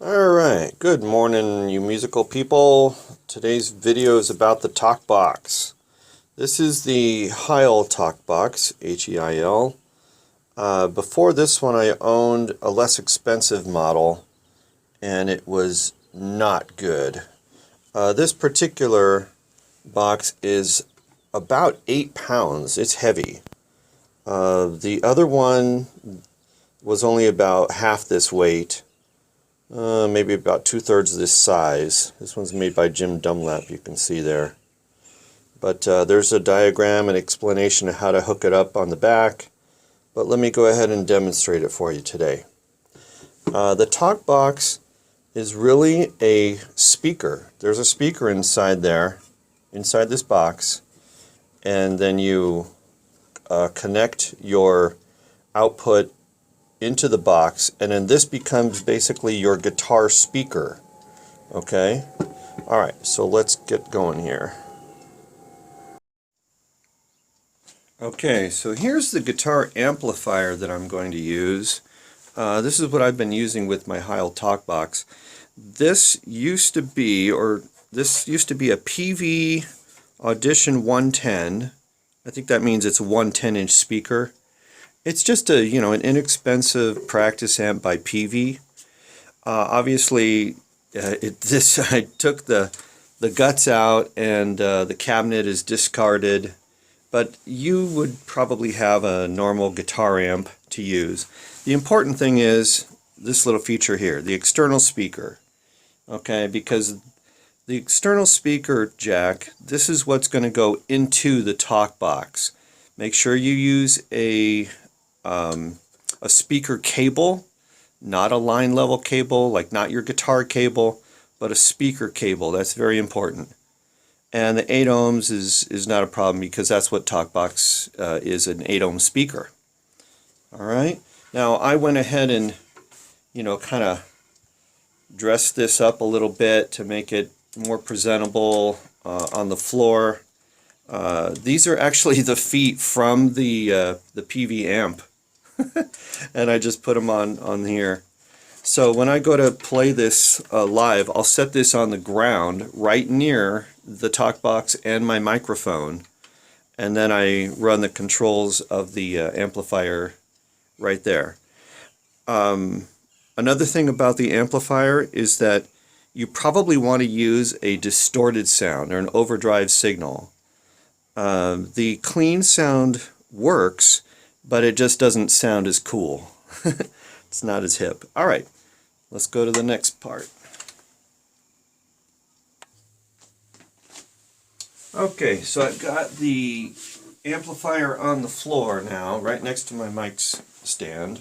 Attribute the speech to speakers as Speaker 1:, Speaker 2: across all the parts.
Speaker 1: Alright, good morning you musical people. Today's video is about the talk box. This is the Heil talk box, H-E-I-L. Before this one I owned a less expensive model and it was not good. This particular box is about 8 pounds. It's heavy. The other one was only about half this weight. Maybe about 2/3 of this size. This one's made by Jim Dunlap, you can see there. But there's a diagram and explanation of how to hook it up on the back. But let me go ahead and demonstrate it for you today. The talk box is really a speaker. There's a speaker inside there, inside this box. And then you connect your output into the box, and then this becomes basically your guitar speaker. Okay? Alright, so let's get going here. Okay, so here's the guitar amplifier that I'm going to use. This is what I've been using with my Heil talk box. This used to be a PV Audition 110. I think that means it's a 110-inch speaker. It's just an inexpensive practice amp by PV. Obviously, I took the guts out and the cabinet is discarded. But you would probably have a normal guitar amp to use. The important thing is this little feature here, the external speaker. Okay, because the external speaker jack, this is what's going to go into the talk box. Make sure you use a speaker cable, not a line level cable, like not your guitar cable, but a speaker cable. That's very important. And the 8 ohms is not a problem because that's what talkbox is, an 8 ohm speaker. Alright, now I went ahead and kind of dressed this up a little bit to make it more presentable on the floor. These are actually the feet from the PV amp. And I just put them on here. So when I go to play this live, I'll set this on the ground right near the talk box and my microphone, and then I run the controls of the amplifier right there. Another thing about the amplifier is that you probably want to use a distorted sound or an overdrive signal. The clean sound works, but it just doesn't sound as cool. It's not as hip. Alright, let's go to the next part. Okay, so I've got the amplifier on the floor now, right next to my mic stand.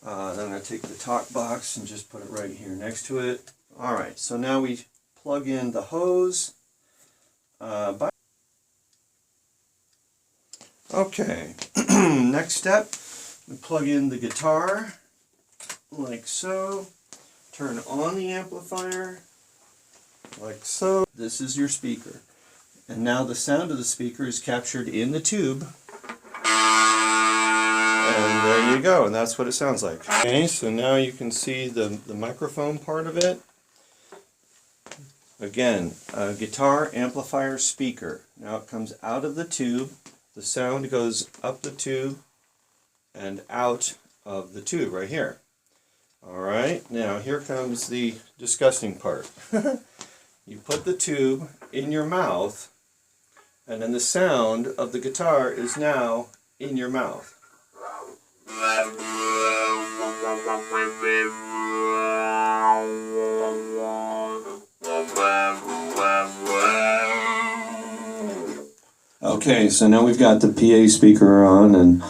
Speaker 1: Then I'm going to take the talk box and just put it right here next to it. Alright, so now we plug in the hose. Okay, next step, we plug in the guitar, like so, turn on the amplifier, like so. This is your speaker. And now the sound of the speaker is captured in the tube. And there you go, and that's what it sounds like. Okay, so now you can see the microphone part of it. Again, a guitar amplifier speaker. Now it comes out of the tube. The sound goes up the tube and out of the tube right here. Alright, now here comes the disgusting part. You put the tube in your mouth, and then the sound of the guitar is now in your mouth. Okay, so now we've got the PA speaker on, and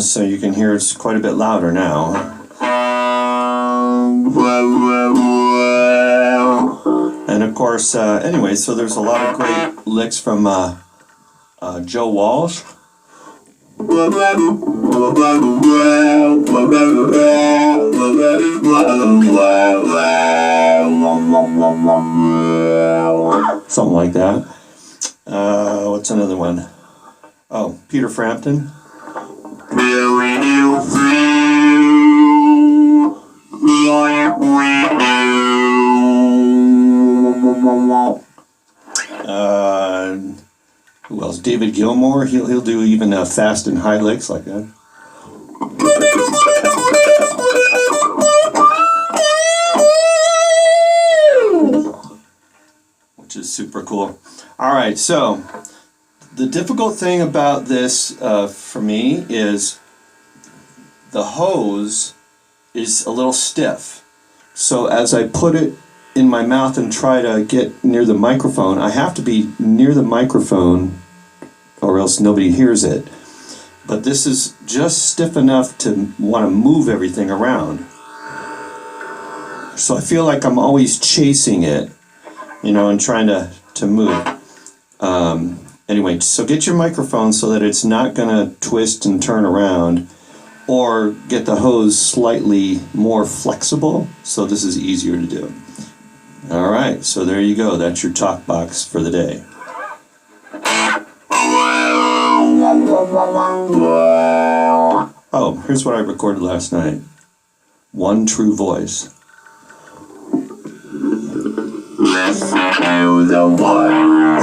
Speaker 1: so you can hear it's quite a bit louder now. And of course, anyway, so there's a lot of great licks from Joe Walsh. Something like that. What's another one? Oh, Peter Frampton. Will you feel Gilmore, he'll do even fast and high licks like that. Which is super cool. Alright, so the difficult thing about this for me is the hose is a little stiff. So as I put it in my mouth and try to get near the microphone, I have to be near the microphone or else nobody hears it. But this is just stiff enough to want to move everything around. So I feel like I'm always chasing it, you know, and trying to move. Anyway, so get your microphone so that it's not going to twist and turn around, or get the hose slightly more flexible so this is easier to do. Alright, so there you go. That's your talk box for the day. Oh, here's what I recorded last night. One true voice. Listen to the one.